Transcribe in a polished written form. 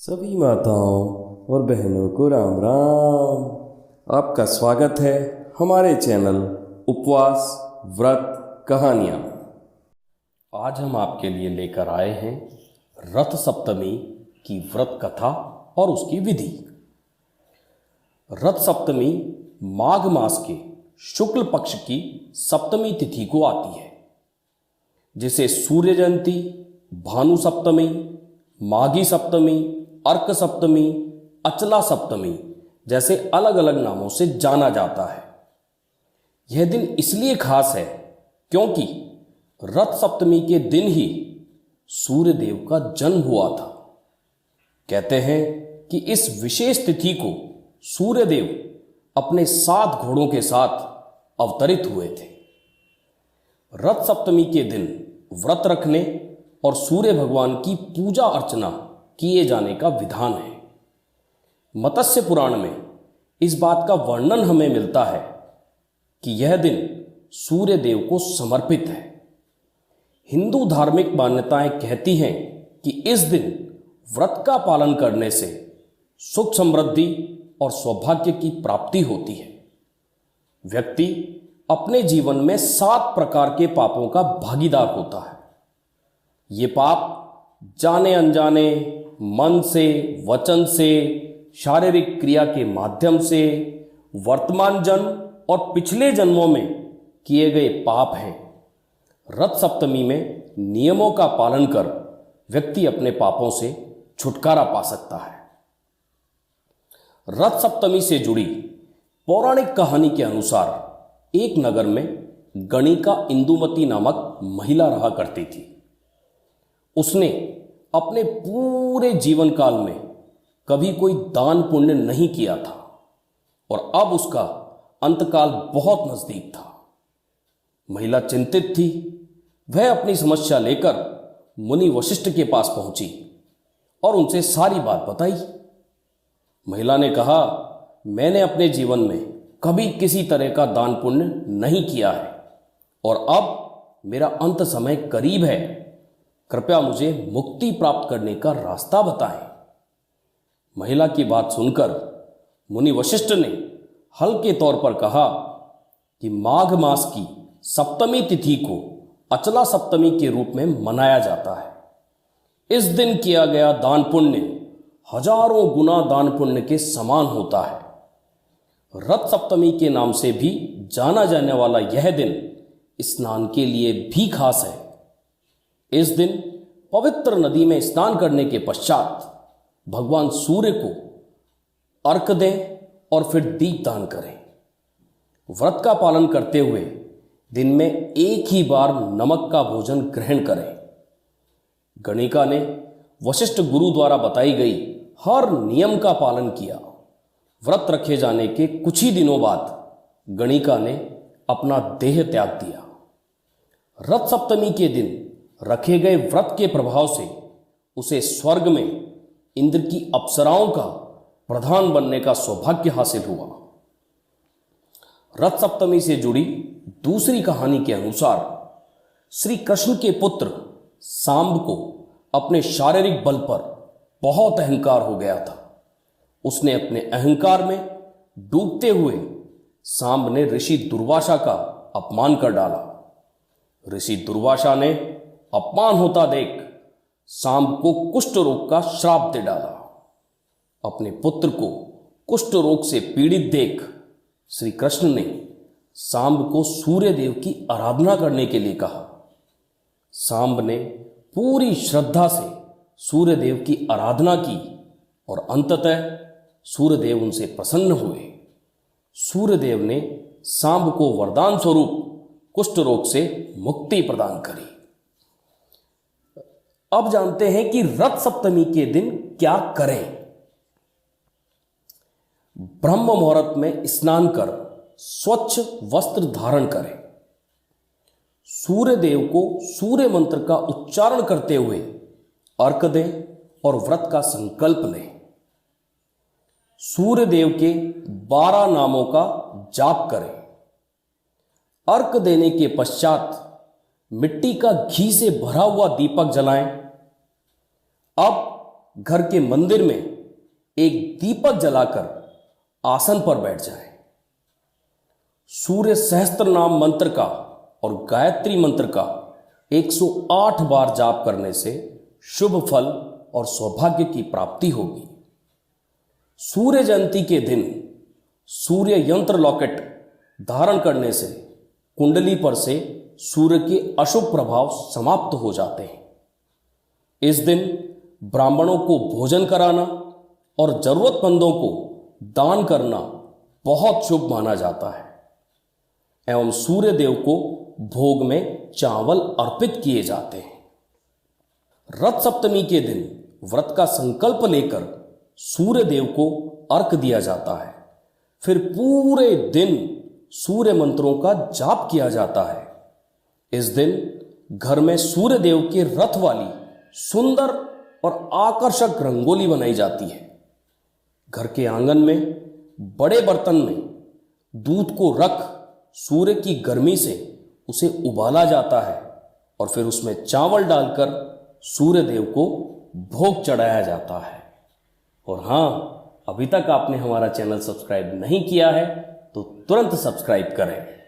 सभी माताओं और बहनों को राम राम। आपका स्वागत है हमारे चैनल उपवास व्रत कहानियाँ। आज हम आपके लिए लेकर आए हैं रथ सप्तमी की व्रत कथा और उसकी विधि। रथ सप्तमी माघ मास के शुक्ल पक्ष की सप्तमी तिथि को आती है, जिसे सूर्य जयंती, भानु सप्तमी, माघी सप्तमी, अर्क सप्तमी, अचला सप्तमी जैसे अलग अलग नामों से जाना जाता है। यह दिन इसलिए खास है क्योंकि रथ सप्तमी के दिन ही सूर्य देव का जन्म हुआ था। कहते हैं कि इस विशेष तिथि को सूर्य देव अपने 7 घोड़ों के साथ अवतरित हुए थे। रथ सप्तमी के दिन व्रत रखने और सूर्य भगवान की पूजा अर्चना किए जाने का विधान है। मत्स्य पुराण में इस बात का वर्णन हमें मिलता है कि यह दिन सूर्य देव को समर्पित है। हिंदू धार्मिक मान्यताएं कहती हैं कि इस दिन व्रत का पालन करने से सुख समृद्धि और सौभाग्य की प्राप्ति होती है। व्यक्ति अपने जीवन में 7 प्रकार के पापों का भागीदार होता है। ये पाप जाने अनजाने, मन से, वचन से, शारीरिक क्रिया के माध्यम से, वर्तमान जन्म और पिछले जन्मों में किए गए पाप हैं। रथ सप्तमी में नियमों का पालन कर व्यक्ति अपने पापों से छुटकारा पा सकता है। रथ सप्तमी से जुड़ी पौराणिक कहानी के अनुसार एक नगर में गणिका इंदुमती नामक महिला रहा करती थी। उसने अपने पूरे जीवन काल में कभी कोई दान पुण्य नहीं किया था और अब उसका अंतकाल बहुत नजदीक था। महिला चिंतित थी। वह अपनी समस्या लेकर मुनि वशिष्ठ के पास पहुंची और उनसे सारी बात बताई। महिला ने कहा, मैंने अपने जीवन में कभी किसी तरह का दान पुण्य नहीं किया है और अब मेरा अंत समय करीब है। कृपया मुझे मुक्ति प्राप्त करने का रास्ता बताएं। महिला की बात सुनकर मुनि वशिष्ठ ने हल्के तौर पर कहा कि माघ मास की सप्तमी तिथि को अचला सप्तमी के रूप में मनाया जाता है। इस दिन किया गया दान पुण्य हजारों गुना दान पुण्य के समान होता है। रथ सप्तमी के नाम से भी जाना जाने वाला यह दिन स्नान के लिए भी खास है। इस दिन पवित्र नदी में स्नान करने के पश्चात भगवान सूर्य को अर्घ दें और फिर दीपदान करें। व्रत का पालन करते हुए दिन में एक ही बार नमक का भोजन ग्रहण करें। गणिका ने वशिष्ठ गुरु द्वारा बताई गई हर नियम का पालन किया। व्रत रखे जाने के कुछ ही दिनों बाद गणिका ने अपना देह त्याग दिया। रथ सप्तमी के दिन रखे गए व्रत के प्रभाव से उसे स्वर्ग में इंद्र की अप्सराओं का प्रधान बनने का सौभाग्य हासिल हुआ। रथ सप्तमी से जुड़ी दूसरी कहानी के अनुसार श्री कृष्ण के पुत्र सांब को अपने शारीरिक बल पर बहुत अहंकार हो गया था। उसने अपने अहंकार में डूबते हुए सांब ने ऋषि दुर्वासा का अपमान कर डाला। ऋषि दुर्वासा ने अपमान होता देख सांब को कुष्ठ रोग का श्राप दे डाला। अपने पुत्र को कुष्ठ रोग से पीड़ित देख श्री कृष्ण ने सांब को सूर्य देव की आराधना करने के लिए कहा। सांब ने पूरी श्रद्धा से सूर्य देव की आराधना की और अंततः सूर्य देव उनसे प्रसन्न हुए। सूर्य देव ने सांब को वरदान स्वरूप कुष्ठ रोग से मुक्ति प्रदान करी। अब जानते हैं कि रथ सप्तमी के दिन क्या करें। ब्रह्म मुहूर्त में स्नान कर स्वच्छ वस्त्र धारण करें। सूर्य देव को सूर्य मंत्र का उच्चारण करते हुए अर्घ दें और व्रत का संकल्प लें। सूर्य देव के 12 नामों का जाप करें। अर्घ देने के पश्चात मिट्टी का घी से भरा हुआ दीपक जलाएं। अब घर के मंदिर में एक दीपक जलाकर आसन पर बैठ जाएं। सूर्य सहस्त्र नाम मंत्र का और गायत्री मंत्र का 108 बार जाप करने से शुभ फल और सौभाग्य की प्राप्ति होगी। सूर्य जयंती के दिन सूर्य यंत्र लॉकेट धारण करने से कुंडली पर से सूर्य के अशुभ प्रभाव समाप्त हो जाते हैं। इस दिन ब्राह्मणों को भोजन कराना और जरूरतमंदों को दान करना बहुत शुभ माना जाता है एवं सूर्य देव को भोग में चावल अर्पित किए जाते हैं। रथ सप्तमी के दिन व्रत का संकल्प लेकर सूर्य देव को अर्घ दिया जाता है। फिर पूरे दिन सूर्य मंत्रों का जाप किया जाता है। इस दिन घर में सूर्य देव के रथ वाली सुंदर और आकर्षक रंगोली बनाई जाती है। घर के आंगन में बड़े बर्तन में दूध को रख सूर्य की गर्मी से उसे उबाला जाता है और फिर उसमें चावल डालकर सूर्य देव को भोग चढ़ाया जाता है। और हाँ, अभी तक आपने हमारा चैनल सब्सक्राइब नहीं किया है तो तुरंत सब्सक्राइब करें।